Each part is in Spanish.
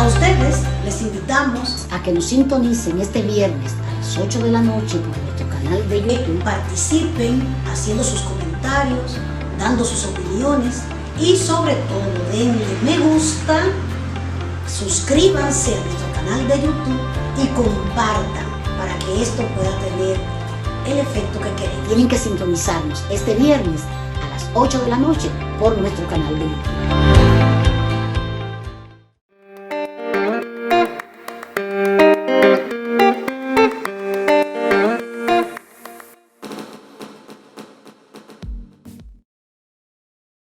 A ustedes les invitamos a que nos sintonicen este viernes a las 8 de la noche por nuestro canal de YouTube. Participen haciendo sus comentarios, dando sus opiniones y sobre todo denle me gusta, suscríbanse a nuestro canal de YouTube y compartan para que esto pueda tener el efecto que queremos. Tienen que sintonizarnos este viernes a las 8 de la noche por nuestro canal de YouTube.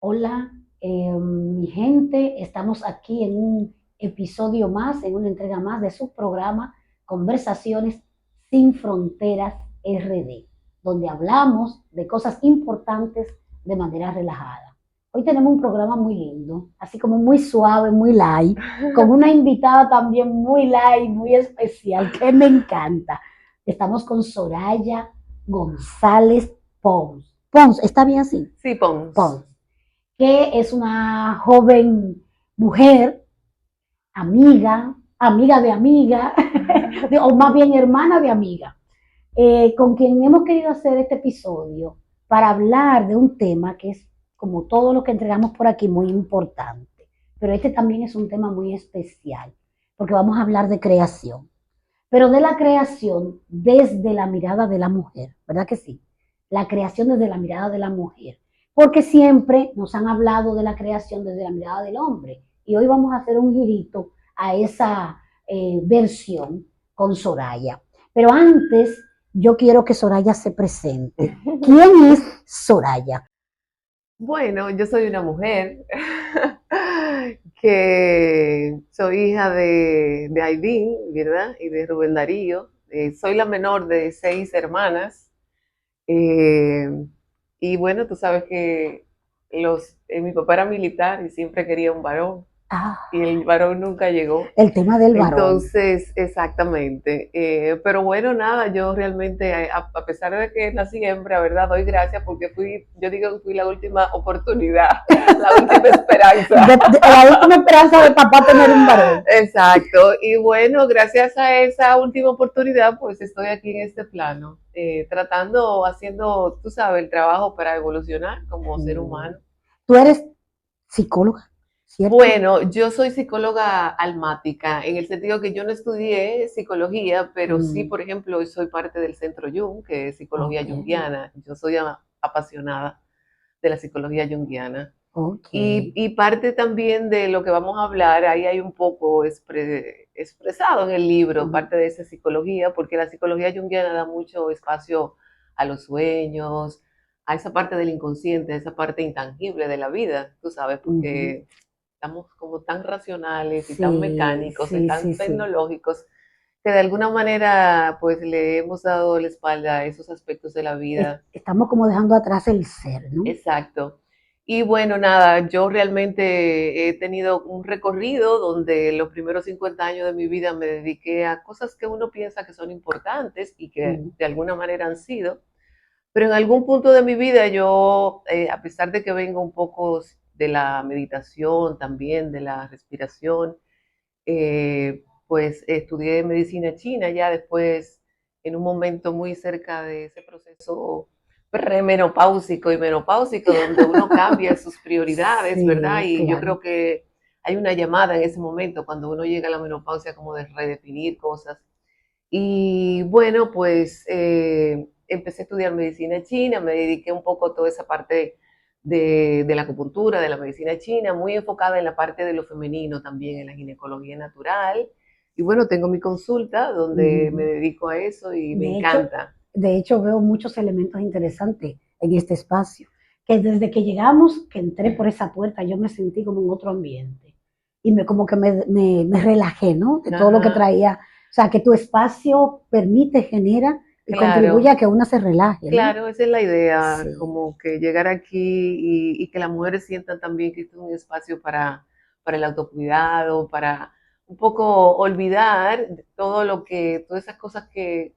Hola, mi gente, estamos aquí en un episodio más, en una entrega más de su programa Conversaciones sin Fronteras RD, donde hablamos de cosas importantes de manera relajada. Hoy tenemos un programa muy lindo, así como muy suave, muy light, con una invitada también muy light, muy especial, que me encanta. Estamos con Soraya González Pons. Pons, ¿está bien así? Sí, Pons. Pons, que es una joven mujer, amiga de amiga, o más bien hermana de amiga, con quien hemos querido hacer este episodio para hablar de un tema que es, como todo lo que entregamos por aquí, muy importante. Pero este también es un tema muy especial, porque vamos a hablar de creación, pero de la creación desde la mirada de la mujer, ¿verdad que sí? La creación desde la mirada de la mujer, porque siempre nos han hablado de la creación desde la mirada del hombre, y hoy vamos a hacer un girito a esa versión con Soraya. Pero antes, yo quiero que Soraya se presente. ¿Quién es Soraya? Bueno, yo soy una mujer que soy hija de Aidín, ¿verdad? Y de Rubén Darío. Soy la menor de 6 hermanas. Eh, y bueno, tú sabes que mi papá era militar y siempre quería un varón. Y el varón nunca llegó. El tema del varón. Entonces, exactamente. Pero bueno, nada, yo realmente, a pesar de que nací hembra, ¿verdad? Doy gracias porque yo digo que fui la última oportunidad, la última esperanza. La última esperanza de papá tener un varón. Exacto. Y bueno, gracias a esa última oportunidad, pues estoy aquí en este plano, haciendo, tú sabes, el trabajo para evolucionar como ser humano. ¿Tú eres psicóloga? ¿Cierto? Bueno, yo soy psicóloga almática, en el sentido que yo no estudié psicología, pero sí, por ejemplo, soy parte del Centro Jung, que es psicología junguiana. Yo soy apasionada de la psicología junguiana. Y parte también de lo que vamos a hablar, ahí hay un poco expresado en el libro, parte de esa psicología, porque la psicología junguiana da mucho espacio a los sueños, a esa parte del inconsciente, a esa parte intangible de la vida, tú sabes, porque estamos como tan racionales y tan mecánicos y tan tecnológicos que de alguna manera pues le hemos dado la espalda a esos aspectos de la vida. Estamos como dejando atrás el ser, ¿no? Exacto. Y bueno, nada, yo realmente he tenido un recorrido donde los primeros 50 años de mi vida me dediqué a cosas que uno piensa que son importantes y que de alguna manera han sido, pero en algún punto de mi vida yo, a pesar de que vengo un poco de la meditación también, de la respiración, pues estudié medicina china ya después, en un momento muy cerca de ese proceso premenopáusico y menopáusico, donde uno cambia sus prioridades, ¿verdad? Y yo creo que hay una llamada en ese momento, cuando uno llega a la menopausia, como de redefinir cosas. Y bueno, pues empecé a estudiar medicina china, me dediqué un poco a toda esa parte de la acupuntura, de la medicina china, muy enfocada en la parte de lo femenino también, en la ginecología natural. Y bueno, tengo mi consulta donde me dedico a eso y me encanta. De hecho, veo muchos elementos interesantes en este espacio, que desde que llegamos, que entré por esa puerta, yo me sentí como en otro ambiente y como que me relajé, ¿no? De todo lo que traía. O sea, que tu espacio permite, genera y contribuye a que una se relaje, ¿no? Claro, esa es la idea, como que llegar aquí y que las mujeres sientan también que esto es un espacio para el autocuidado, para un poco olvidar todas esas cosas que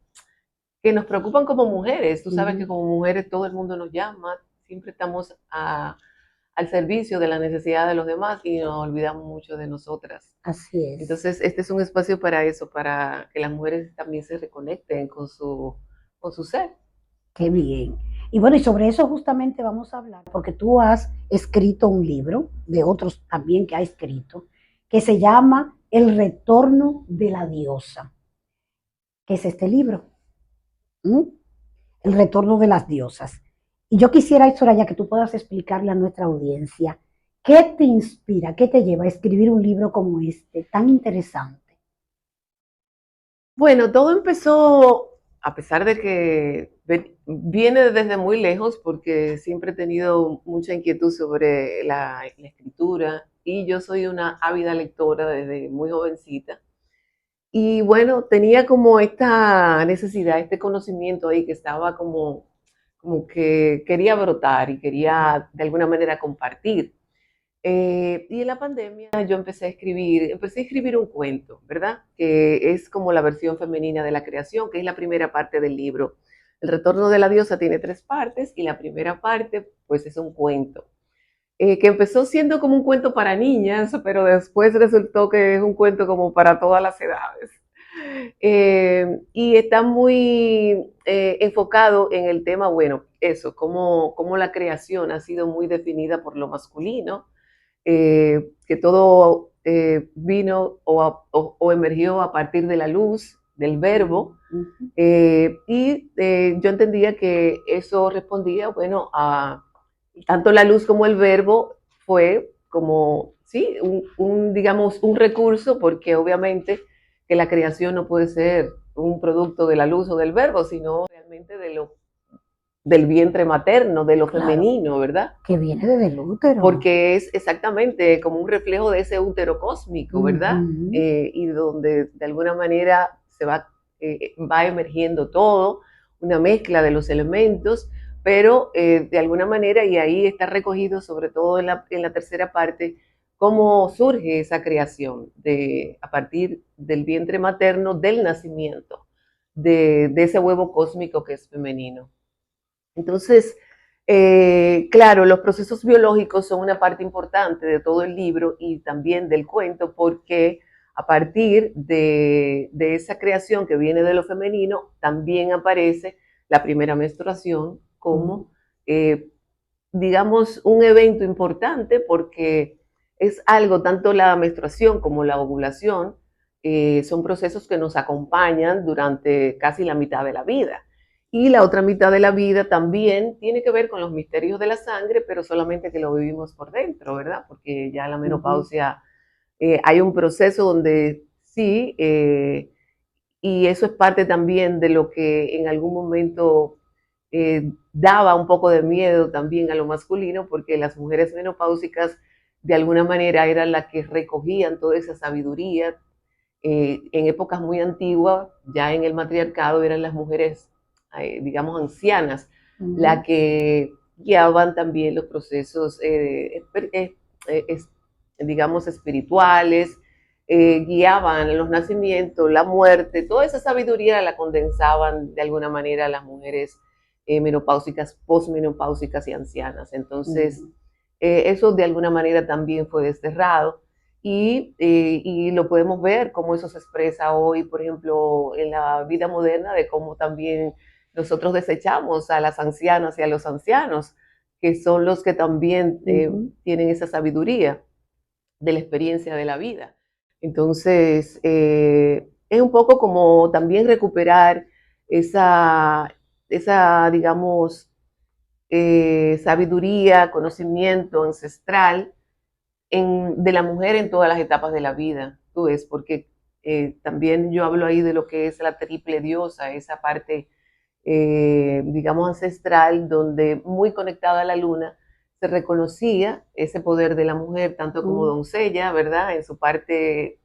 nos preocupan como mujeres. Tú sabes que como mujeres todo el mundo nos llama, siempre estamos al servicio de la necesidad de los demás y nos olvidamos mucho de nosotras. Así es. Entonces, este es un espacio para eso, para que las mujeres también se reconecten con su ser. Qué bien. Y bueno, y sobre eso justamente vamos a hablar, porque tú has escrito un libro, de otros también que ha escrito, que se llama El retorno de la diosa. ¿Qué es este libro? ¿Mm? El retorno de las diosas. Y yo quisiera, Soraya, que tú puedas explicarle a nuestra audiencia qué te inspira, qué te lleva a escribir un libro como este, tan interesante. Bueno, todo empezó, a pesar de que viene desde muy lejos, porque siempre he tenido mucha inquietud sobre la escritura y yo soy una ávida lectora desde muy jovencita. Y bueno, tenía como esta necesidad, este conocimiento ahí que estaba como que quería brotar y quería de alguna manera compartir. Y en la pandemia yo empecé a escribir un cuento, ¿verdad? Que es como la versión femenina de la creación, que es la primera parte del libro. El retorno de la diosa tiene 3 partes y la primera parte pues es un cuento. Que empezó siendo como un cuento para niñas, pero después resultó que es un cuento como para todas las edades. Y está muy enfocado en el tema, bueno, eso, cómo la creación ha sido muy definida por lo masculino, que todo vino o emergió a partir de la luz, del verbo, yo entendía que eso respondía, bueno, a tanto la luz como el verbo fue como, sí, digamos, un recurso, porque obviamente que la creación no puede ser un producto de la luz o del verbo, sino realmente del vientre materno, de lo Claro, femenino, ¿verdad? que viene desde el útero. Porque es exactamente como un reflejo de ese útero cósmico, ¿verdad? Ujú. Y donde de alguna manera va emergiendo todo, una mezcla de los elementos, pero de alguna manera, y ahí está recogido sobre todo en la tercera parte, cómo surge esa creación a partir del vientre materno, del nacimiento, de ese huevo cósmico que es femenino. Entonces, claro, los procesos biológicos son una parte importante de todo el libro y también del cuento, porque a partir de esa creación que viene de lo femenino, también aparece la primera menstruación como, eh, digamos, un evento importante, porque es algo, tanto la menstruación como la ovulación, son procesos que nos acompañan durante casi la mitad de la vida. Y la otra mitad de la vida también tiene que ver con los misterios de la sangre, pero solamente que lo vivimos por dentro, ¿verdad? Porque ya la menopausia, hay un proceso donde sí, y eso es parte también de lo que en algún momento daba un poco de miedo también a lo masculino, porque las mujeres menopáusicas de alguna manera eran las que recogían toda esa sabiduría. En épocas muy antiguas, ya en el matriarcado, eran las mujeres, digamos, ancianas, las que guiaban también los procesos, digamos, espirituales, guiaban los nacimientos, la muerte, toda esa sabiduría la condensaban de alguna manera las mujeres menopáusicas, posmenopáusicas y ancianas. Entonces, eso de alguna manera también fue desterrado. Y lo podemos ver cómo eso se expresa hoy, por ejemplo, en la vida moderna, de cómo también nosotros desechamos a las ancianas y a los ancianos, que son los que también tienen esa sabiduría de la experiencia de la vida. Entonces, es un poco como también recuperar esa digamos, sabiduría, conocimiento ancestral de la mujer en todas las etapas de la vida, tú ves, porque también yo hablo ahí de lo que es la triple diosa, esa parte, digamos, ancestral, donde muy conectada a la luna, se reconocía ese poder de la mujer, tanto como doncella, ¿verdad? En su parte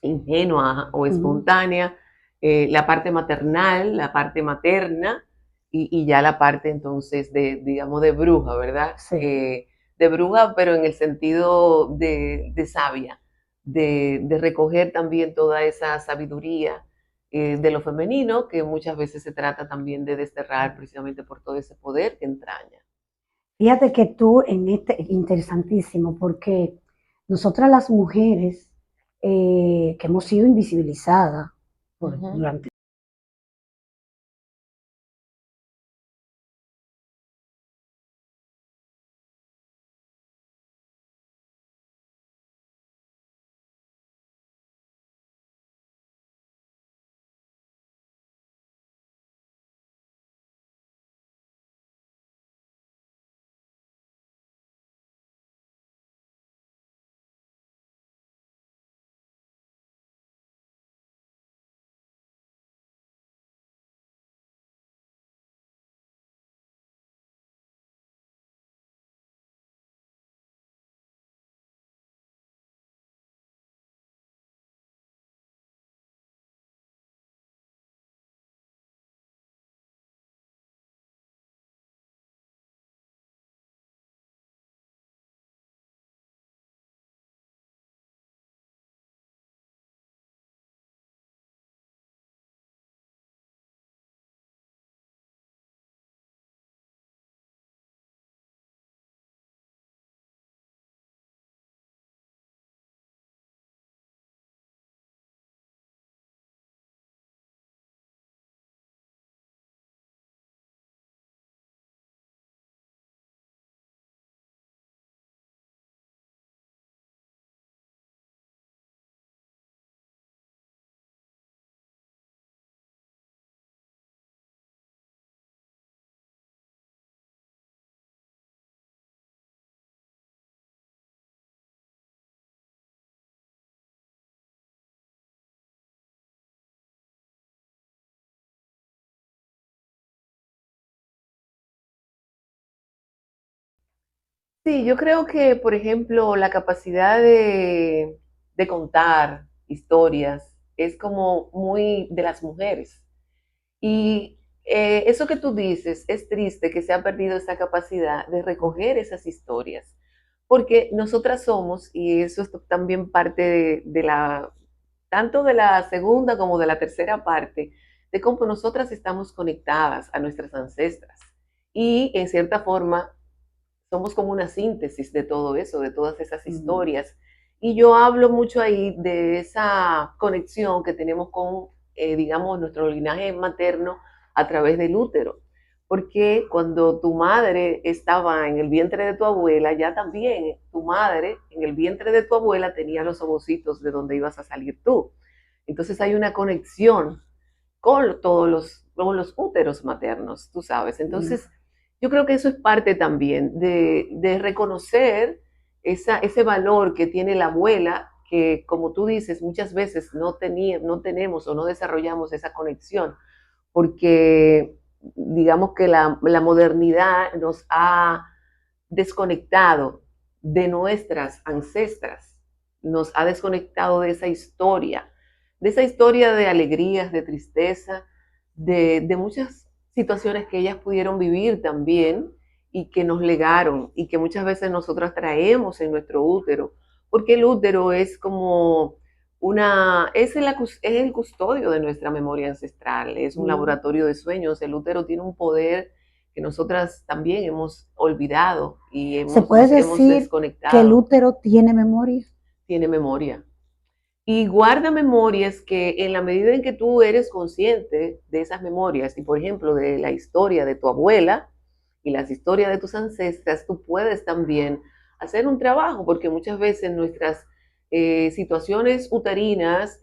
ingenua o espontánea, la parte maternal, la parte materna y ya la parte entonces digamos, de bruja, ¿verdad? Sí. De bruja, pero en el sentido de sabia, de recoger también toda esa sabiduría de lo femenino, que muchas veces se trata también de desterrar precisamente por todo ese poder que entraña. Fíjate que tú en interesantísimo, porque nosotras las mujeres que hemos sido invisibilizadas Ujú. durante Sí, yo creo que, por ejemplo, la capacidad de contar historias es como muy de las mujeres. Y eso que tú dices, es triste que se ha perdido esa capacidad de recoger esas historias, porque nosotras somos, y eso es también parte de la, tanto de la segunda como de la tercera parte, de cómo nosotras estamos conectadas a nuestras ancestras. Y en cierta forma somos como una síntesis de todo eso, de todas esas mm, historias. Y yo hablo mucho ahí de esa conexión que tenemos con, digamos, nuestro linaje materno a través del útero. Porque cuando tu madre estaba en el vientre de tu abuela, ya también tu madre en el vientre de tu abuela tenía los ovocitos de donde ibas a salir tú. Entonces hay una conexión con los úteros maternos, tú sabes. mm, Entonces, yo creo que eso es parte también de reconocer ese valor que tiene la abuela, que como tú dices, muchas veces no tenemos o no desarrollamos esa conexión, porque digamos que la modernidad nos ha desconectado de nuestras ancestras, nos ha desconectado de esa historia de alegrías, de tristeza, de muchas situaciones que ellas pudieron vivir también y que nos legaron y que muchas veces nosotras traemos en nuestro útero, porque el útero es como es el custodio de nuestra memoria ancestral, es un mm. laboratorio de sueños, el útero tiene un poder que nosotras también hemos olvidado y Se puede nos hemos decir que el desconectado. útero tiene memoria. Tiene memoria. Y guarda memorias que en la medida en que tú eres consciente de esas memorias, y por ejemplo de la historia de tu abuela y las historias de tus ancestras, tú puedes también hacer un trabajo, porque muchas veces nuestras situaciones uterinas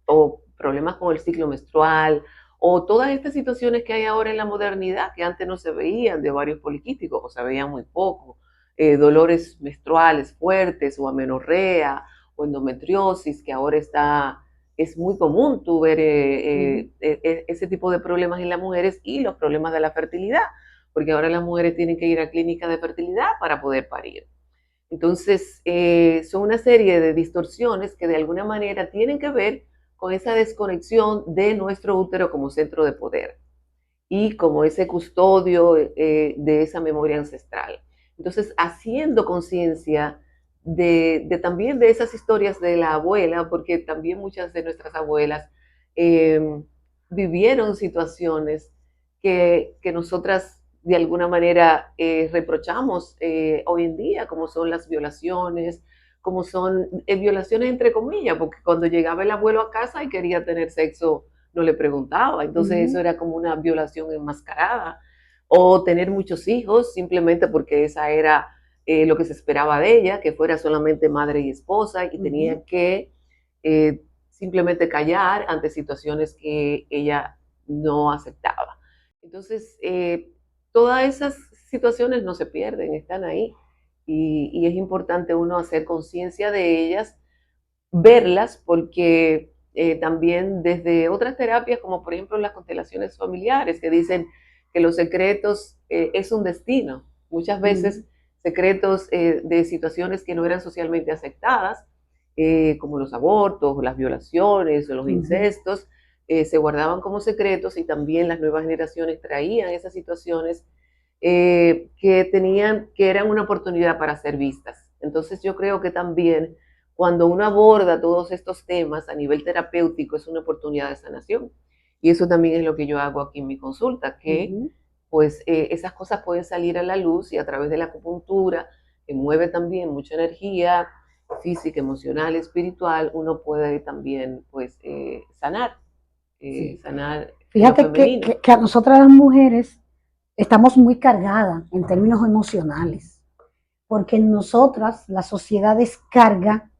o problemas con el ciclo menstrual o todas estas situaciones que hay ahora en la modernidad que antes no se veían de ovarios poliquísticos o se veían muy poco, dolores menstruales fuertes o amenorrea o endometriosis, que ahora es muy común tú ver Mm. ese tipo de problemas en las mujeres y los problemas de la fertilidad, porque ahora las mujeres tienen que ir a clínicas de fertilidad para poder parir. Entonces, son una serie de distorsiones que de alguna manera tienen que ver con esa desconexión de nuestro útero como centro de poder y como ese custodio de esa memoria ancestral. Entonces, haciendo conciencia también de esas historias de la abuela, porque también muchas de nuestras abuelas eh, vivieron situaciones que nosotras de alguna manera reprochamos hoy en día, como son las violaciones, como son violaciones entre comillas, porque cuando llegaba el abuelo a casa y quería tener sexo, no le preguntaba, entonces eso era como una violación enmascarada, o tener muchos hijos simplemente porque esa era lo que se esperaba de ella, que fuera solamente madre y esposa, y tenía que simplemente callar ante situaciones que ella no aceptaba. Entonces, todas esas situaciones no se pierden, están ahí, y es importante uno hacer conciencia de ellas, verlas, porque también desde otras terapias, como por ejemplo las constelaciones familiares, que dicen que los secretos es un destino. Muchas veces secretos de situaciones que no eran socialmente aceptadas, como los abortos, las violaciones, o los incestos, se guardaban como secretos, y también las nuevas generaciones traían esas situaciones que eran una oportunidad para ser vistas. Entonces yo creo que también cuando uno aborda todos estos temas a nivel terapéutico es una oportunidad de sanación. Y eso también es lo que yo hago aquí en mi consulta, que pues esas cosas pueden salir a la luz, y a través de la acupuntura, que mueve también mucha energía física, emocional, espiritual, uno puede también pues sanar, sanar. Fíjate que a nosotras las mujeres estamos muy cargadas en términos emocionales, porque en nosotras la sociedad descarga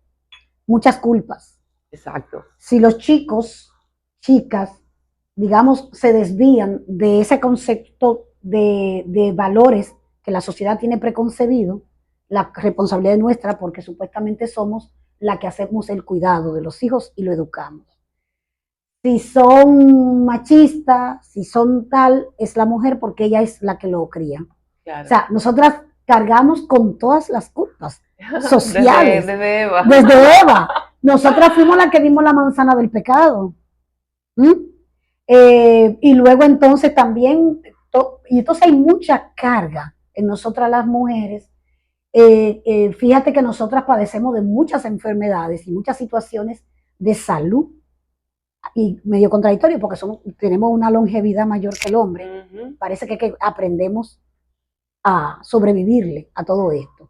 muchas culpas. Exacto. Si los chicos, chicas, digamos, se desvían de ese concepto de valores que la sociedad tiene preconcebido, la responsabilidad es nuestra, porque supuestamente somos la que hacemos el cuidado de los hijos y lo educamos. Si son machistas, si son tal, es la mujer, porque ella es la que lo cría. Claro. O sea, nosotras cargamos con todas las culpas sociales. Desde Eva. Desde Eva. Nosotras fuimos las que dimos la manzana del pecado. Y luego entonces también, y entonces hay mucha carga en nosotras las mujeres. Fíjate que nosotras padecemos de muchas enfermedades y muchas situaciones de salud, y medio contradictorio porque tenemos una longevidad mayor que el hombre. Parece que aprendemos a sobrevivirle a todo esto.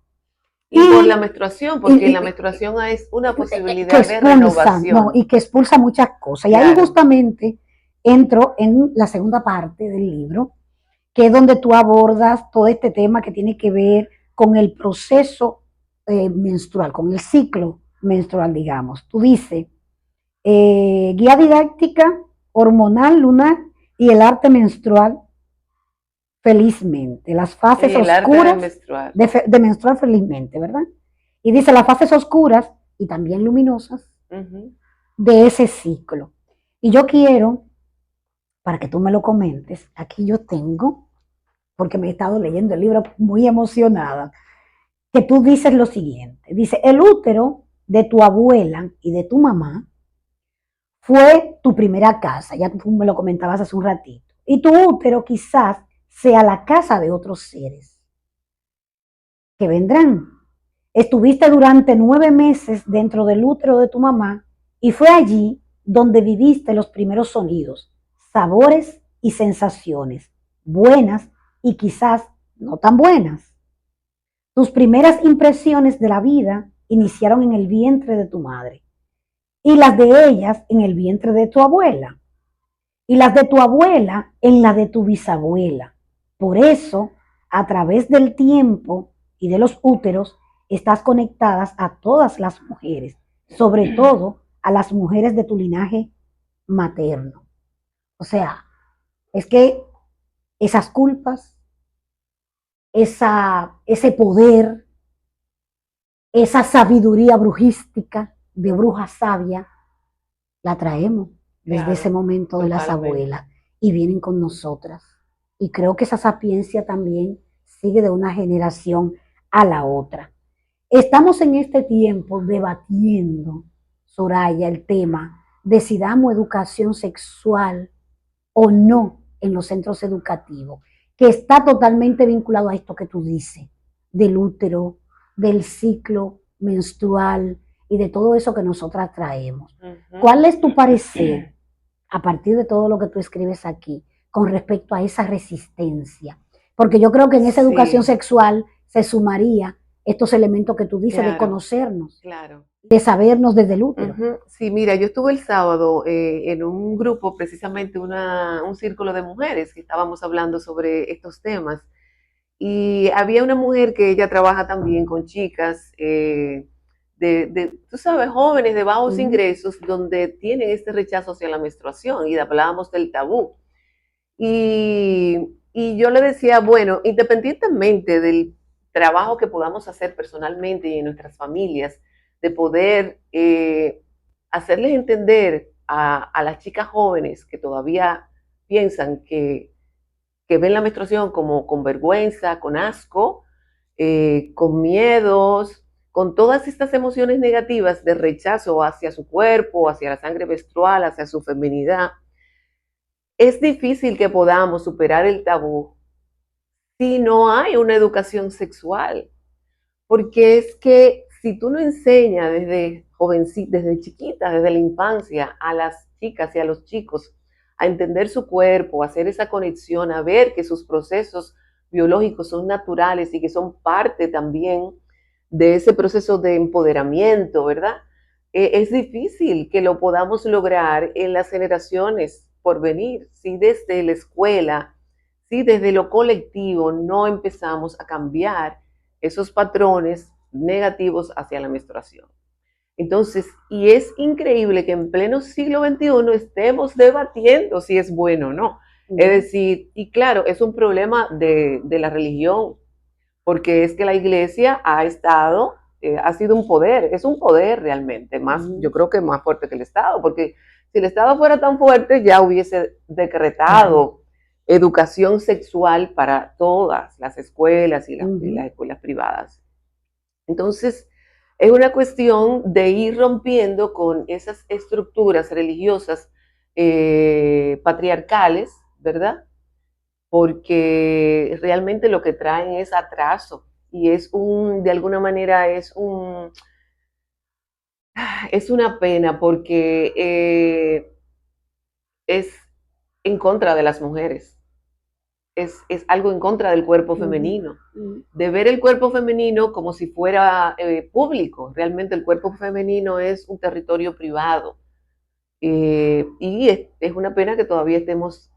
Y por la menstruación, porque la menstruación es una posibilidad de renovación. No, y que expulsa muchas cosas. Claro. Y ahí justamente entro en la segunda parte del libro, que es donde tú abordas todo este tema que tiene que ver con el proceso menstrual, con el ciclo menstrual, digamos. Tú dices, guía didáctica, hormonal, lunar y el arte menstrual, felizmente. Las fases oscuras de menstruar felizmente, ¿verdad? Y dice las fases oscuras y también luminosas de ese ciclo. Y yo quiero, para que tú me lo comentes, aquí yo tengo, porque me he estado leyendo el libro muy emocionada, que tú dices lo siguiente. Dice, el útero de tu abuela y de tu mamá fue tu primera casa, ya tú me lo comentabas hace un ratito, y tu útero quizás sea la casa de otros seres que vendrán. Estuviste durante 9 meses dentro del útero de tu mamá, y fue allí donde viviste los primeros sonidos, sabores y sensaciones, buenas y quizás no tan buenas. Tus primeras impresiones de la vida iniciaron en el vientre de tu madre, y las de ellas en el vientre de tu abuela, y las de tu abuela en la de tu bisabuela. Por eso, a través del tiempo y de los úteros, estás conectadas a todas las mujeres, sobre todo a las mujeres de tu linaje materno. O sea, es que esas culpas, ese poder, esa sabiduría brujística de bruja sabia, la traemos desde ese momento de las abuelas y vienen con nosotras. Y creo que esa sapiencia también sigue de una generación a la otra. Estamos en este tiempo debatiendo, Soraya, el tema de si damos educación sexual o no en los centros educativos, que está totalmente vinculado a esto que tú dices, del útero, del ciclo menstrual y de todo eso que nosotras traemos. ¿Cuál es tu parecer a partir de todo lo que tú escribes aquí con respecto a esa resistencia? Porque yo creo que en esa educación Sí, sexual se sumaría estos elementos que tú dices de claro, conocernos, claro. de sabernos desde el útero. Ujú. Sí, mira, yo estuve el sábado en un grupo, precisamente un círculo de mujeres que estábamos hablando sobre estos temas. Y había una mujer que ella trabaja también con chicas tú sabes, jóvenes de bajos Ujú, ingresos donde tienen este rechazo hacia la menstruación y hablábamos del tabú. Y yo le decía, bueno, independientemente del trabajo que podamos hacer personalmente y en nuestras familias, de poder hacerles entender a las chicas jóvenes que todavía piensan que ven la menstruación como con vergüenza, con asco, con miedos, con todas estas emociones negativas de rechazo hacia su cuerpo, hacia la sangre menstrual, hacia su feminidad. Es difícil que podamos superar el tabú si no hay una educación sexual, porque es que si tú no enseñas desde jovencita, desde chiquita, desde la infancia, a las chicas y a los chicos a entender su cuerpo, a hacer esa conexión, a ver que sus procesos biológicos son naturales y que son parte también de ese proceso de empoderamiento, ¿verdad? Es difícil que lo podamos lograr en las generaciones por venir, si desde la escuela, si desde lo colectivo no empezamos a cambiar esos patrones negativos hacia la menstruación. Entonces, y es increíble que en pleno siglo XXI estemos debatiendo si es bueno o no. Es ujú, decir, y claro, es un problema de la religión, porque es que la iglesia ha estado, ha sido un poder, es un poder realmente, más, yo ujú. creo que más fuerte que el Estado, porque si el Estado fuera tan fuerte ya hubiese Claro. decretado educación sexual para todas las escuelas y Ujú, las escuelas privadas. Entonces, es una cuestión de ir rompiendo con esas estructuras religiosas patriarcales, ¿verdad? Porque realmente lo que traen es atraso y de alguna manera es una pena porque es en contra de las mujeres, es algo en contra del cuerpo ujú, femenino, ujú, de ver el cuerpo femenino como si fuera público. Realmente el cuerpo femenino es un territorio privado y es una pena que todavía estemos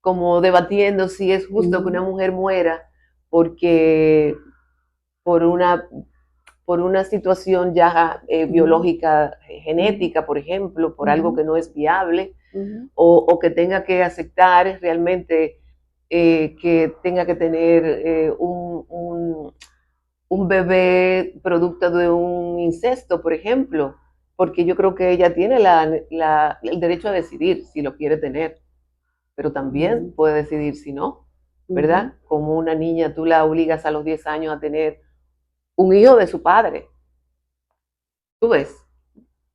como debatiendo si es justo que una ujú, mujer muera porque por una, por una situación ya ujú, biológica, ujú, genética, por ejemplo, por algo ujú, que no es viable, ujú, o que tenga que aceptar realmente que tenga que tener un bebé producto de un incesto, por ejemplo, porque yo creo que ella tiene el derecho a decidir si lo quiere tener, pero también ujú, puede decidir si no, ujú. ¿verdad? Como una niña, tú la obligas a los 10 años a tener un hijo de su padre, tú ves.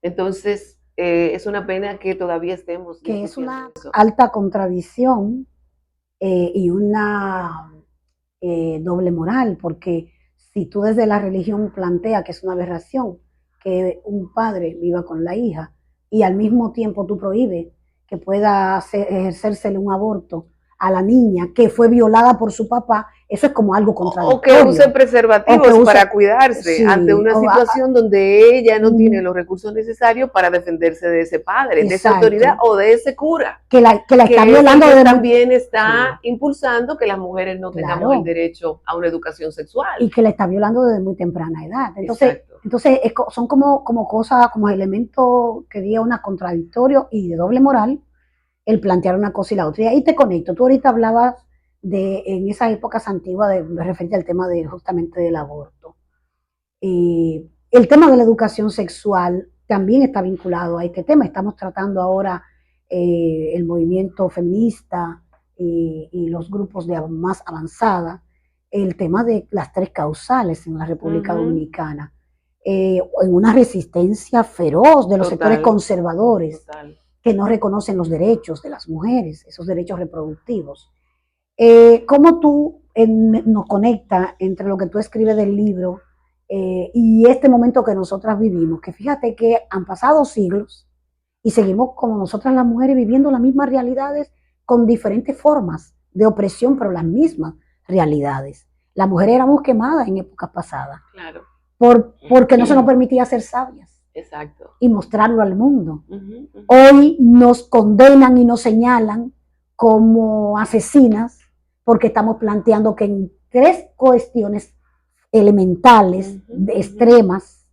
Entonces, es una pena que todavía estemos Que es discutiendo una eso. alta contradicción y una doble moral, porque si tú desde la religión planteas que es una aberración que un padre viva con la hija y al mismo tiempo tú prohíbes que pueda ejercérsele un aborto a la niña que fue violada por su papá, eso es como algo O que use contradictorio. O que preservativos use, para cuidarse ante sí, una situación donde ella no tiene mm, los recursos necesarios para defenderse de ese padre, de esa autoridad exacto, o de ese cura, que la está que es el violando que desde muy, también está sí, impulsando que las mujeres no tengamos el claro, derecho a una educación sexual. y que la está violando desde muy temprana edad. Entonces, Exacto. entonces son como cosas, como elementos que diga una contradictorio y de doble moral el plantear una cosa y la otra. Y ahí te conecto. Tú ahorita hablabas de en esas épocas antiguas de referente al tema de justamente del aborto. El tema de la educación sexual también está vinculado a este tema. Estamos tratando ahora el movimiento feminista y los grupos de más avanzada, el tema de las tres causales en la República Ujú. Dominicana, en una resistencia feroz de los sectores Total, conservadores total. que no reconocen los derechos de las mujeres, esos derechos reproductivos. ¿Cómo tú nos conecta entre lo que tú escribes del libro y este momento que nosotras vivimos? Que fíjate que han pasado siglos y seguimos como nosotras las mujeres viviendo las mismas realidades con diferentes formas de opresión, pero las mismas. O realidades. Las mujeres éramos quemadas en épocas pasadas Claro, porque no se nos permitía ser sabias exacto. y mostrarlo al mundo. Ujú, ujú. Hoy nos condenan y nos señalan como asesinas porque estamos planteando que en 3 cuestiones elementales, extremas,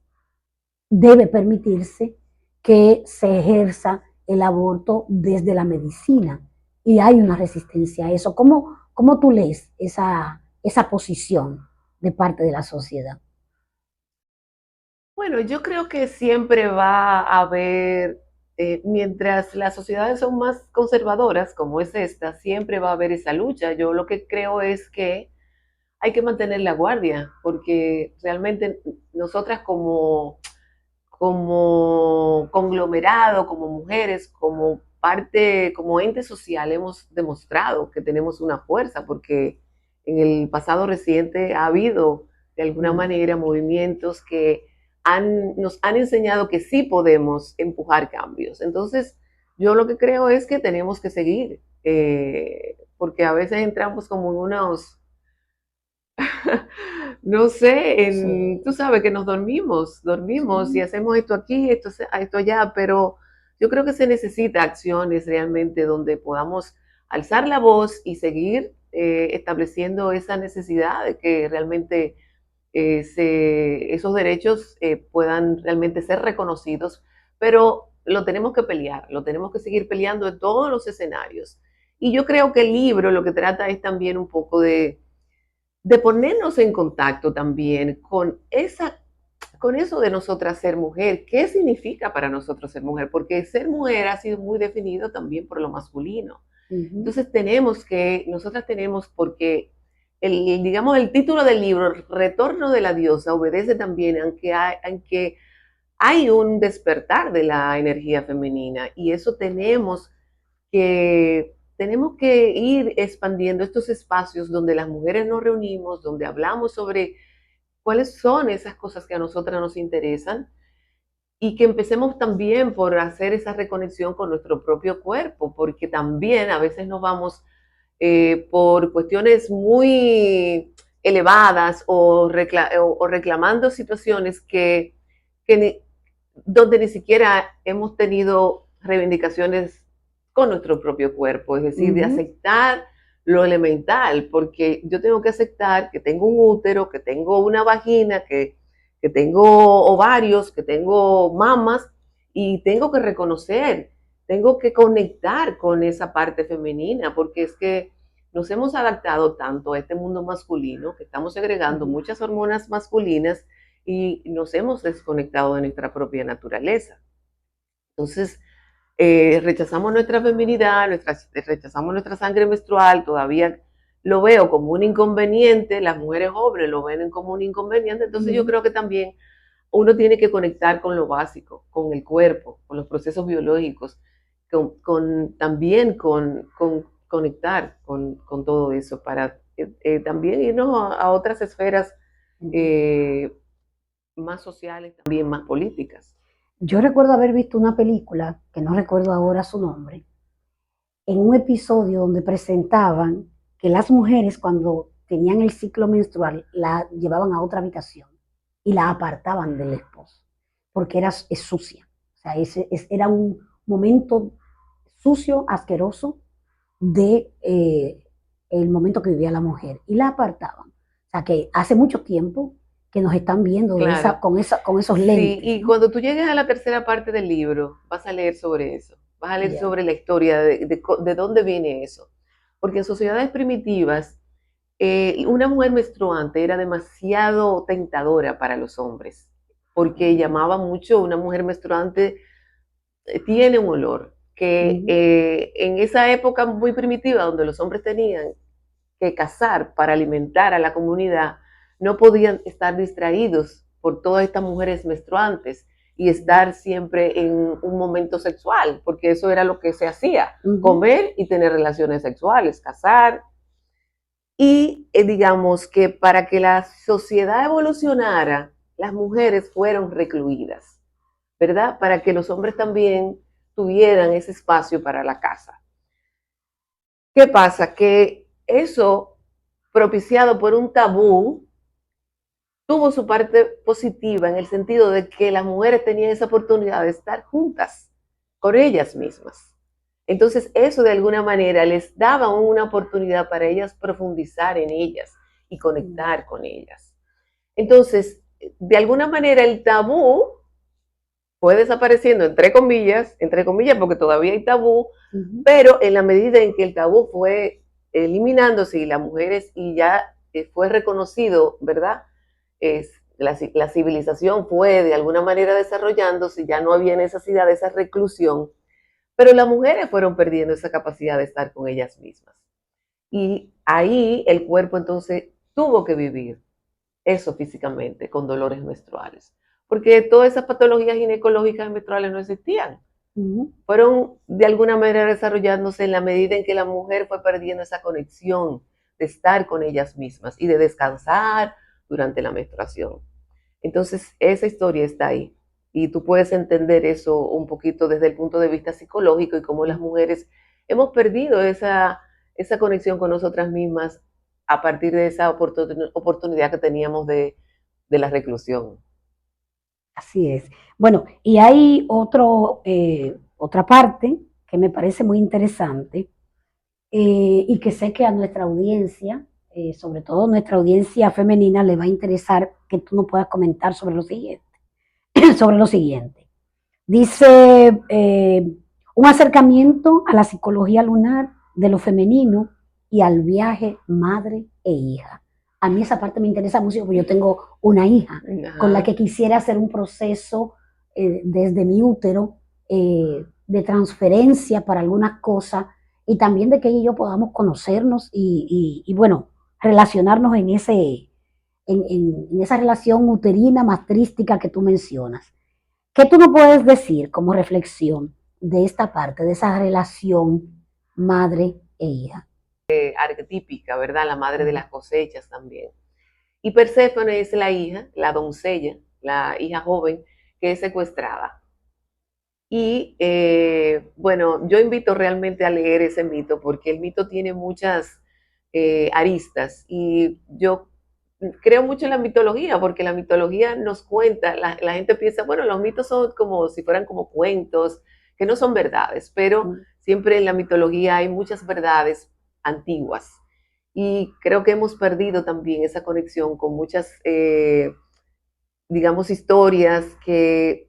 debe permitirse que se ejerza el aborto desde la medicina. Y hay una resistencia a eso. ¿Cómo tú lees esa posición de parte de la sociedad? Bueno, yo creo que siempre va a haber, mientras las sociedades son más conservadoras, como es esta, siempre va a haber esa lucha. Yo lo que creo es que hay que mantener la guardia, porque realmente nosotras como conglomerado, como mujeres, como parte, como ente social, hemos demostrado que tenemos una fuerza, porque en el pasado reciente ha habido de alguna manera movimientos que nos han enseñado que sí podemos empujar cambios. Entonces, yo lo que creo es que tenemos que seguir, porque a veces entramos como en unos no sé, Sí. tú sabes que nos dormimos y Sí. hacemos esto aquí, esto allá, pero yo creo que se necesita acciones realmente donde podamos alzar la voz y seguir estableciendo esa necesidad de que realmente esos derechos puedan realmente ser reconocidos, pero lo tenemos que pelear, lo tenemos que seguir peleando en todos los escenarios. Y yo creo que el libro lo que trata es también un poco de ponernos en contacto también con eso de nosotras ser mujer. ¿Qué significa para nosotros ser mujer? Porque ser mujer ha sido muy definido también por lo masculino. Ujú. Entonces nosotras tenemos, porque digamos, el título del libro, Retorno de la Diosa, obedece también aunque hay un despertar de la energía femenina, y eso tenemos que ir expandiendo estos espacios donde las mujeres nos reunimos, donde hablamos sobre cuáles son esas cosas que a nosotras nos interesan, y que empecemos también por hacer esa reconexión con nuestro propio cuerpo, porque también a veces nos vamos por cuestiones muy elevadas o reclamando situaciones que donde ni siquiera hemos tenido reivindicaciones con nuestro propio cuerpo, es decir, de Ujú. aceptar lo elemental, porque yo tengo que aceptar que tengo un útero, que tengo una vagina, que tengo ovarios, que tengo mamas, y tengo que reconocer, tengo que conectar con esa parte femenina, porque es que nos hemos adaptado tanto a este mundo masculino que estamos segregando Ujú. muchas hormonas masculinas y nos hemos desconectado de nuestra propia naturaleza. Entonces, rechazamos nuestra feminidad, rechazamos nuestra sangre menstrual, todavía lo veo como un inconveniente, las mujeres jóvenes lo ven como un inconveniente, entonces yo Ujú. creo que también uno tiene que conectar con lo básico, con el cuerpo, con los procesos biológicos, también con conectar con todo eso, para también irnos a otras esferas Ujú. eh, más sociales, también más políticas. Yo recuerdo haber visto una película, que no recuerdo ahora su nombre, en un episodio donde presentaban que las mujeres cuando tenían el ciclo menstrual la llevaban a otra habitación y la apartaban del esposo, porque es sucia. O sea, era un momento sucio, asqueroso de el momento que vivía la mujer y la apartaban. O sea, que hace mucho tiempo que nos están viendo Claro. con esos Sí, lentes, y ¿no? cuando tú llegues a la tercera parte del libro, vas a leer sobre eso, vas a leer Ya. sobre la historia de dónde viene eso. Porque en sociedades primitivas, una mujer menstruante era demasiado tentadora para los hombres, porque llamaba mucho, una mujer menstruante tiene un olor, que Ujú. en esa época muy primitiva, donde los hombres tenían que cazar para alimentar a la comunidad, no podían estar distraídos por todas estas mujeres menstruantes y estar siempre en un momento sexual, porque eso era lo que se hacía, Ujú. comer y tener relaciones sexuales, cazar. Y digamos que para que la sociedad evolucionara, las mujeres fueron recluidas, ¿verdad? Para que los hombres también tuvieran ese espacio para la casa. ¿Qué pasa? Que eso propiciado por un tabú, tuvo su parte positiva en el sentido de que las mujeres tenían esa oportunidad de estar juntas con ellas mismas. Entonces eso de alguna manera les daba una oportunidad para ellas profundizar en ellas y conectar con ellas. Entonces, de alguna manera el tabú fue desapareciendo, entre comillas, porque todavía hay tabú, pero en la medida en que el tabú fue eliminándose y las mujeres, y ya fue reconocido, ¿verdad? La civilización fue de alguna manera desarrollándose, ya no había necesidad de esa reclusión, pero las mujeres fueron perdiendo esa capacidad de estar con ellas mismas. Y ahí el cuerpo entonces tuvo que vivir eso físicamente, con dolores menstruales. Porque todas esas patologías ginecológicas menstruales no existían. Fueron de alguna manera desarrollándose en la medida en que la mujer fue perdiendo esa conexión de estar con ellas mismas y de descansar durante la menstruación. Entonces, esa historia está ahí. Y tú puedes entender eso un poquito desde el punto de vista psicológico y cómo las mujeres hemos perdido esa conexión con nosotras mismas a partir de esa oportunidad que teníamos de la reclusión. Así es. Bueno, y hay otra parte que me parece muy interesante y que sé que a nuestra audiencia, sobre todo nuestra audiencia femenina, le va a interesar que tú nos puedas comentar sobre lo siguiente. sobre lo siguiente. Dice un acercamiento a la psicología lunar de lo femenino y al viaje madre e hija. A mí esa parte me interesa mucho porque yo tengo una hija con la que quisiera hacer un proceso desde mi útero de transferencia para algunas cosas y también de que ella y yo podamos conocernos y bueno, relacionarnos en esa relación uterina matrística que tú mencionas. ¿Qué tú nos puedes decir como reflexión de esta parte, de esa relación madre e hija? Arquetípica, ¿verdad? La madre de las cosechas también. Y Perséfone es la hija, la doncella, la hija joven que es secuestrada. Y bueno, yo invito realmente a leer ese mito porque el mito tiene muchas aristas y yo creo mucho en la mitología porque la mitología nos cuenta, la gente piensa, bueno, los mitos son como si fueran como cuentos, que no son verdades, pero siempre en la mitología hay muchas verdades antiguas. Y creo que hemos perdido también esa conexión con muchas, digamos, historias que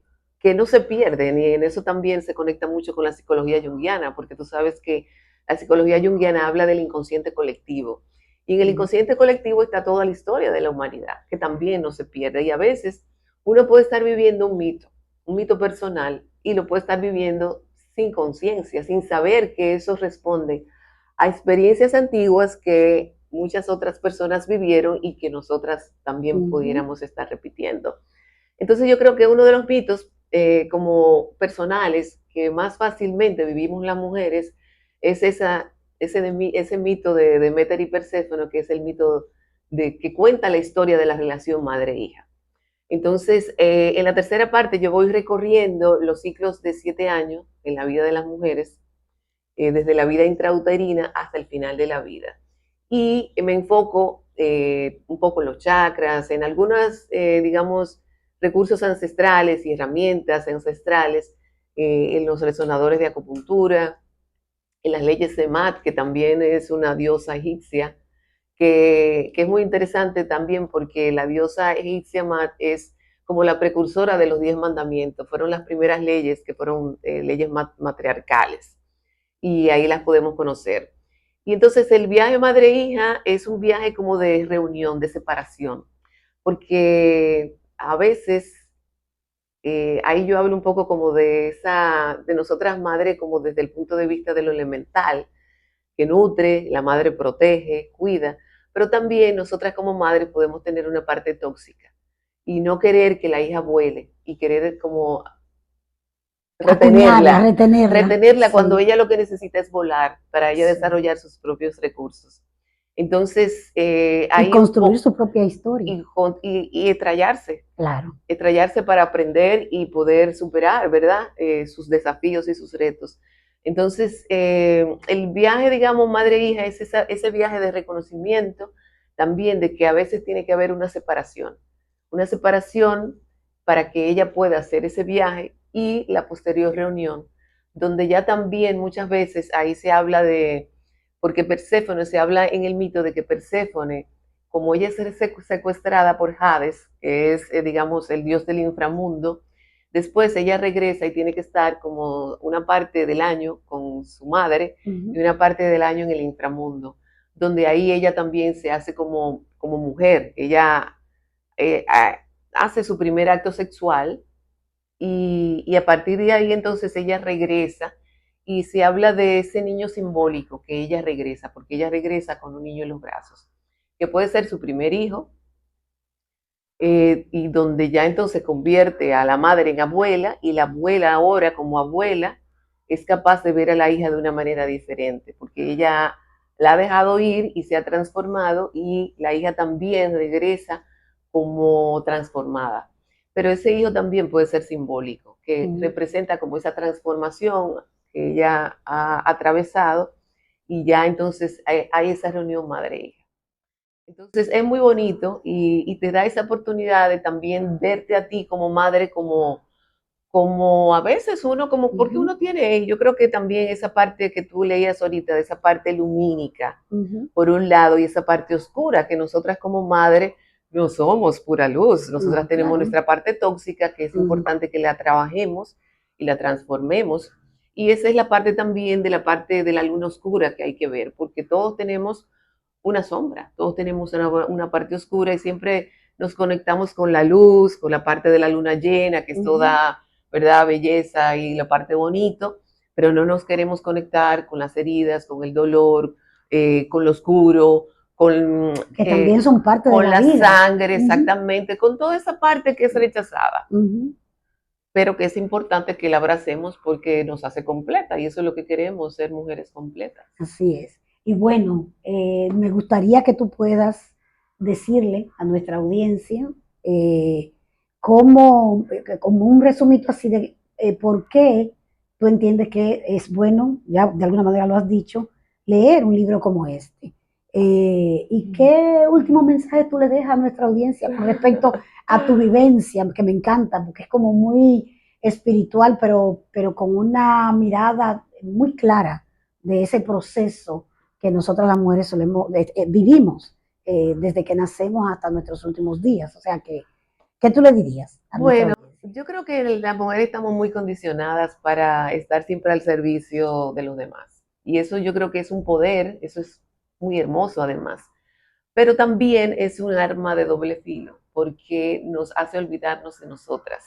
no se pierden, y en eso también se conecta mucho con la psicología junguiana, porque tú sabes que la psicología junguiana habla del inconsciente colectivo, y en el inconsciente colectivo está toda la historia de la humanidad, que también no se pierde, y a veces uno puede estar viviendo un mito personal, y lo puede estar viviendo sin conciencia, sin saber que eso responde a experiencias antiguas que muchas otras personas vivieron y que nosotras también pudiéramos estar repitiendo. Entonces yo creo que uno de los mitos como personales que más fácilmente vivimos las mujeres es ese mito de Deméter y Perséfone, que es el mito que cuenta la historia de la relación madre-hija. Entonces, en la tercera parte yo voy recorriendo los ciclos de 7 años en la vida de las mujeres, desde la vida intrauterina hasta el final de la vida. Y me enfoco un poco en los chakras, en algunas, digamos, recursos ancestrales y herramientas ancestrales, en los resonadores de acupuntura, en las leyes de Mat, que también es una diosa egipcia, que es muy interesante también porque la diosa egipcia Mat es como la precursora de los 10 mandamientos, fueron las primeras leyes que fueron leyes matriarcales, y ahí las podemos conocer. Y entonces el viaje madre-hija es un viaje como de reunión, de separación, porque a veces ahí yo hablo un poco como de nosotras madres, como desde el punto de vista de lo elemental, que nutre, la madre protege, cuida, pero también nosotras como madres podemos tener una parte tóxica y no querer que la hija vuele y querer como retenerla cuando ella lo que necesita es volar para ella desarrollar sus propios recursos. Entonces, y construir su propia historia. Y estrellarse. Claro. Estrellarse para aprender y poder superar, ¿verdad? Sus desafíos y sus retos. Entonces, el viaje, digamos, madre-hija es ese viaje de reconocimiento también de que a veces tiene que haber una separación para que ella pueda hacer ese viaje y la posterior reunión, donde ya también muchas veces ahí se habla de, porque Perséfone, se habla en el mito de que Perséfone, como ella es secuestrada por Hades, que es, digamos, el dios del inframundo, después ella regresa y tiene que estar como una parte del año con su madre y una parte del año en el inframundo, donde ahí ella también se hace como mujer. Ella eh, hace su primer acto sexual y a partir de ahí entonces ella regresa y se habla de ese niño simbólico que ella regresa, porque ella regresa con un niño en los brazos, que puede ser su primer hijo, y donde ya entonces convierte a la madre en abuela y la abuela ahora como abuela es capaz de ver a la hija de una manera diferente, porque ella la ha dejado ir y se ha transformado y la hija también regresa como transformada. Pero ese hijo también puede ser simbólico, que representa como esa transformación que ella ha atravesado y ya entonces hay esa reunión madre-hija. Entonces es muy bonito y te da esa oportunidad de también verte a ti como madre, como a veces uno, como porque uno tiene, yo creo que también esa parte que tú leías ahorita, de esa parte lumínica, por un lado, y esa parte oscura, que nosotras como madre no somos pura luz, nosotras tenemos claro. nuestra parte tóxica, que es importante que la trabajemos y la transformemos, y esa es la parte también de la parte de la luna oscura que hay que ver, porque todos tenemos una sombra, todos tenemos una parte oscura y siempre nos conectamos con la luz, con la parte de la luna llena, que es toda, ¿verdad?, belleza y la parte bonito, pero no nos queremos conectar con las heridas, con el dolor, con lo oscuro, que también son parte de con la la vida. sangre, exactamente, con toda esa parte que es rechazada, pero que es importante que la abracemos porque nos hace completa y eso es lo que queremos, ser mujeres completas. Así es. Y bueno, me gustaría que tú puedas decirle a nuestra audiencia como un resumito así de por qué tú entiendes que es bueno, ya de alguna manera lo has dicho, leer un libro como este. ¿Y qué último mensaje tú le dejas a nuestra audiencia con respecto a tu vivencia, que me encanta, porque es como muy espiritual, pero con una mirada muy clara de ese proceso que nosotras las mujeres vivimos desde que nacemos hasta nuestros últimos días? O sea, ¿qué tú le dirías a nuestra Bueno, audiencia? yo creo que las mujeres estamos muy condicionadas para estar siempre al servicio de los demás. Y eso yo creo que es un poder, eso es muy hermoso además. Pero también es un arma de doble filo, porque nos hace olvidarnos de nosotras.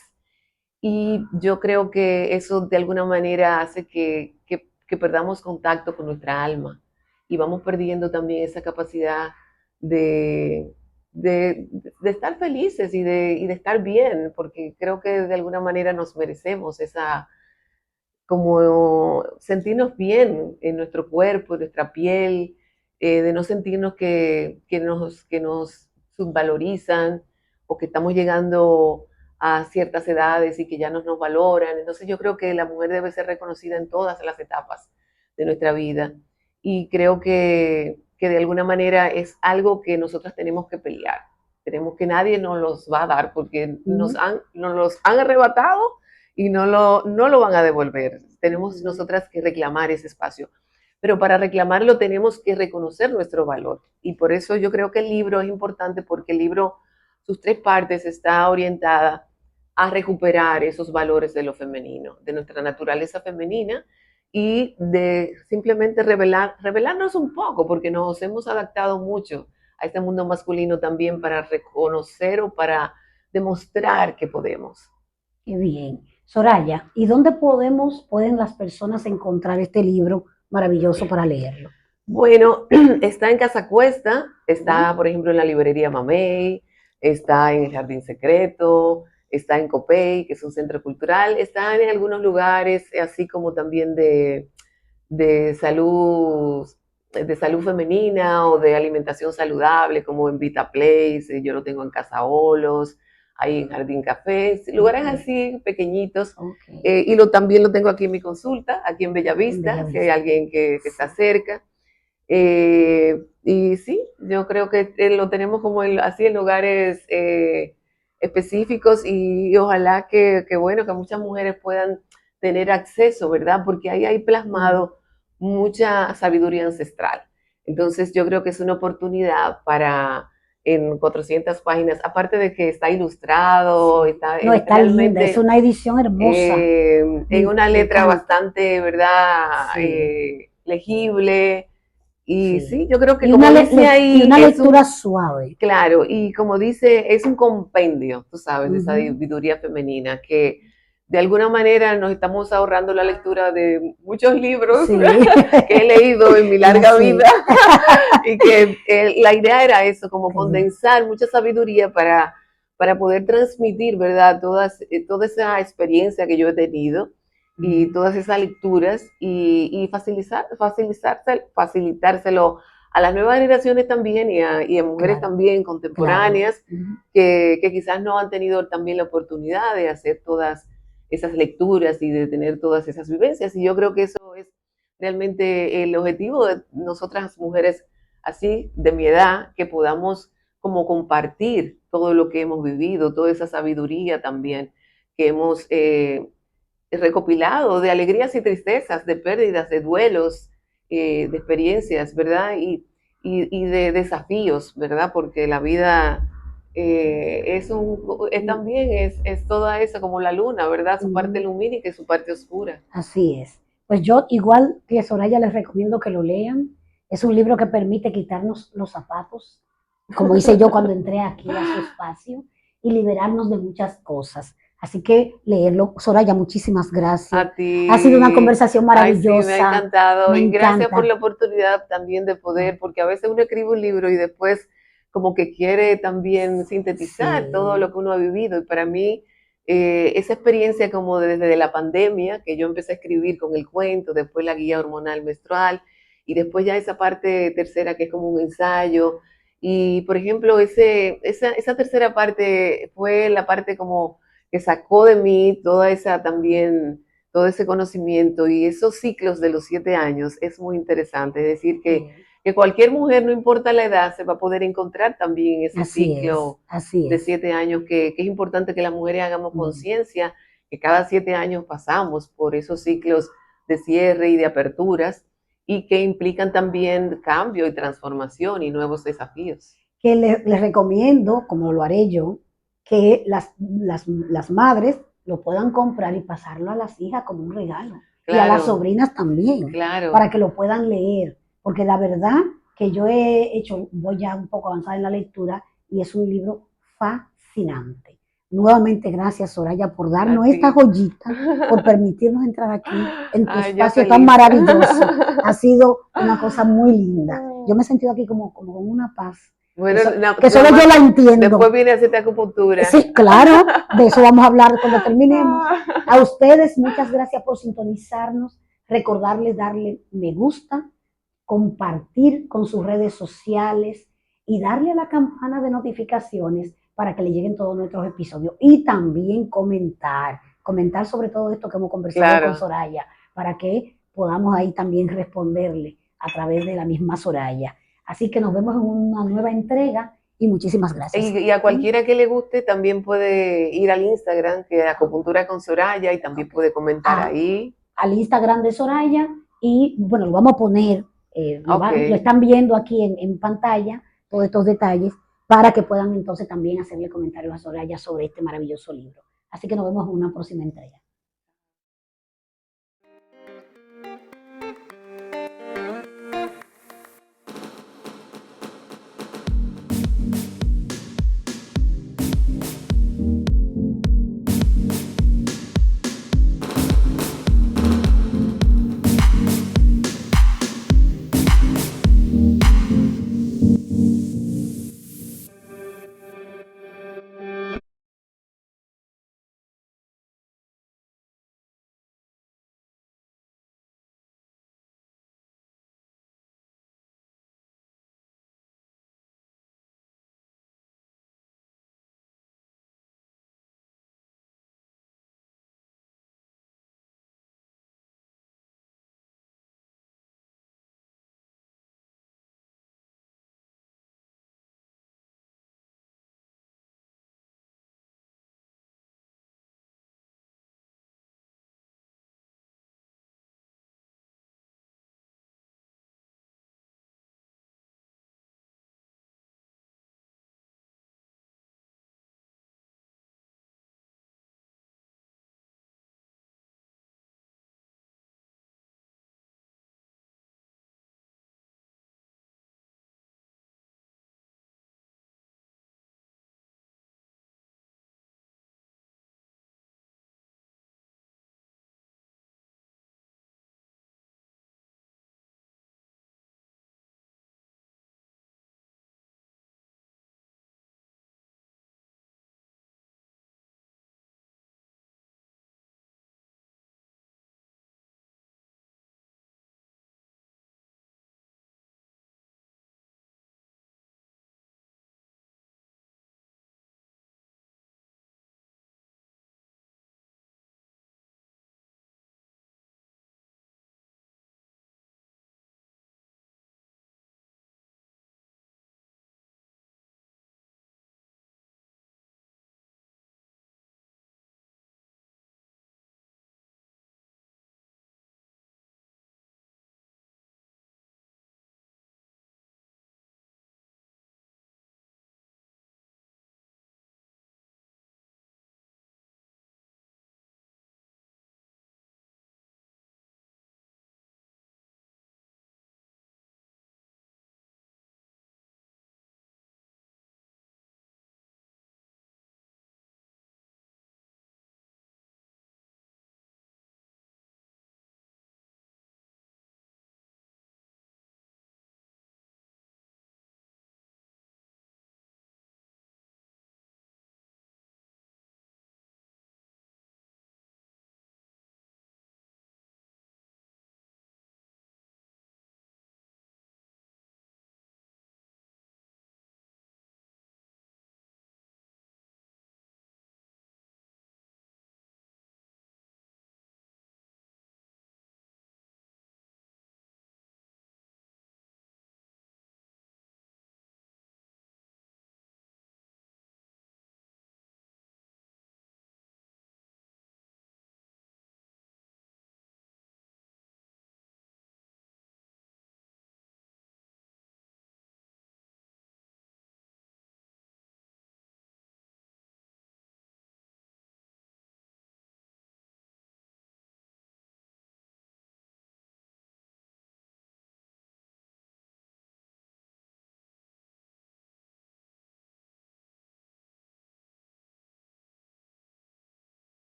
Y yo creo que eso de alguna manera hace que perdamos contacto con nuestra alma y vamos perdiendo también esa capacidad de, de estar felices y de estar bien, porque creo que de alguna manera nos merecemos esa, como sentirnos bien en nuestro cuerpo, en nuestra piel, de no sentirnos que nos subvalorizan o que estamos llegando a ciertas edades y que ya no nos valoran. Entonces yo creo que la mujer debe ser reconocida en todas las etapas de nuestra vida y creo que de alguna manera es algo que nosotras tenemos que pelear. Tenemos que nadie nos los va a dar porque nos los han arrebatado y no lo van a devolver. Tenemos nosotras que reclamar ese espacio. Pero para reclamarlo tenemos que reconocer nuestro valor. Y por eso yo creo que el libro es importante porque el libro, sus tres partes, está orientada a recuperar esos valores de lo femenino, de nuestra naturaleza femenina y de simplemente revelarnos un poco, porque nos hemos adaptado mucho a este mundo masculino también para reconocer o para demostrar que podemos. Qué bien. Soraya, ¿y dónde pueden las personas encontrar este libro maravilloso para leerlo? Bueno, está en Casa Cuesta, está, por ejemplo, en la librería Mamey, está en el Jardín Secreto, está en Copey, que es un centro cultural, está en algunos lugares, así como también de salud, de salud femenina o de alimentación saludable, como en Vita Place, yo lo tengo en Casa Olos, ahí en Jardín Café, lugares así pequeñitos. También lo tengo aquí en mi consulta, aquí en Bellavista, si hay alguien que está cerca. Y sí, yo creo que lo tenemos como así en lugares específicos y ojalá bueno, que muchas mujeres puedan tener acceso, ¿verdad? Porque ahí hay plasmado mucha sabiduría ancestral. Entonces yo creo que es una oportunidad para en 400 páginas, aparte de que está ilustrado, está No, está linda, es realmente una edición hermosa. en una Me letra encanta. bastante, ¿verdad? Sí, Legible. Y sí. sí, yo creo que Y como dice y ahí, una es lectura un, suave. claro, y como dice, es un compendio, tú sabes, de esa Ujú. sabiduría femenina, que de alguna manera nos estamos ahorrando la lectura de muchos libros Sí, que he leído en mi lo larga vida sé. y que la idea era eso, como Qué bueno. condensar mucha sabiduría para poder transmitir, ¿verdad? Toda esa experiencia que yo he tenido y Ujú. todas esas lecturas y facilitárselo a las nuevas generaciones también y a mujeres Claro, también claro. contemporáneas Ujú. que quizás no han tenido también la oportunidad de hacer todas esas lecturas y de tener todas esas vivencias. Y yo creo que eso es realmente el objetivo de nosotras mujeres así de mi edad, que podamos como compartir todo lo que hemos vivido, toda esa sabiduría también que hemos recopilado de alegrías y tristezas, de pérdidas, de duelos, de experiencias, ¿verdad? Y de desafíos, ¿verdad? Porque la vida también es toda esa como la luna, ¿verdad? Su parte Ujú. lumínica y su parte oscura. Así es. Pues yo, igual que Soraya, les recomiendo que lo lean. Es un libro que permite quitarnos los zapatos, como hice yo cuando entré aquí a su espacio, y liberarnos de muchas cosas. Así que leerlo. Soraya, muchísimas gracias. A Ha sido una ti, conversación ay, sí, me ha maravillosa. encantado Me y gracias por encanta. la oportunidad también de poder, porque a veces uno escribe un libro y después como que quiere también sintetizar todo lo Sí. que uno ha vivido y para mí esa experiencia como desde la pandemia, que yo empecé a escribir con el cuento, después la guía hormonal menstrual y después ya esa parte tercera que es como un ensayo y por ejemplo esa tercera parte fue la parte como que sacó de mí toda esa también todo ese conocimiento y esos ciclos de los 7 años es muy interesante. Es decir, Sí. que cualquier mujer, no importa la edad, se va a poder encontrar también en ese Así es, ciclo así de es. 7 años, que es importante que las mujeres hagamos Mm. conciencia, que cada 7 años pasamos por esos ciclos de cierre y de aperturas y que implican también cambio y transformación y nuevos desafíos. Que les recomiendo, como lo haré yo, que las madres lo puedan comprar y pasarlo a las hijas como un regalo. Y a las Claro, sobrinas también, para claro. que lo puedan leer. Porque la verdad que yo he hecho, voy ya un poco avanzada en la lectura, y es un libro fascinante. Nuevamente, gracias, Soraya, por A darnos ti. esta joyita, por permitirnos entrar aquí en tu Ay, yo espacio tan feliz. maravilloso. Ha sido una cosa muy linda. Yo me he sentido aquí como con una paz Bueno, que nada solo yo más, la después entiendo. viene a hacerte acupuntura. Sí, claro, de eso vamos a hablar cuando terminemos. A ustedes, muchas gracias por sintonizarnos. Recordarles darle me gusta, compartir con sus redes sociales y darle a la campana de notificaciones para que le lleguen todos nuestros episodios. Y también comentar sobre todo esto que hemos conversado con Claro. Soraya, para que podamos ahí también responderle a través de la misma Soraya. Así que nos vemos en una nueva entrega y muchísimas gracias. Y a cualquiera que le guste también puede ir al Instagram, que es Acupuntura con Soraya, y también puede comentar A, ahí. al Instagram de Soraya y bueno, lo vamos a poner, Ok. lo están viendo aquí en pantalla, todos estos detalles, para que puedan entonces también hacerle comentarios a Soraya sobre este maravilloso libro. Así que nos vemos en una próxima entrega.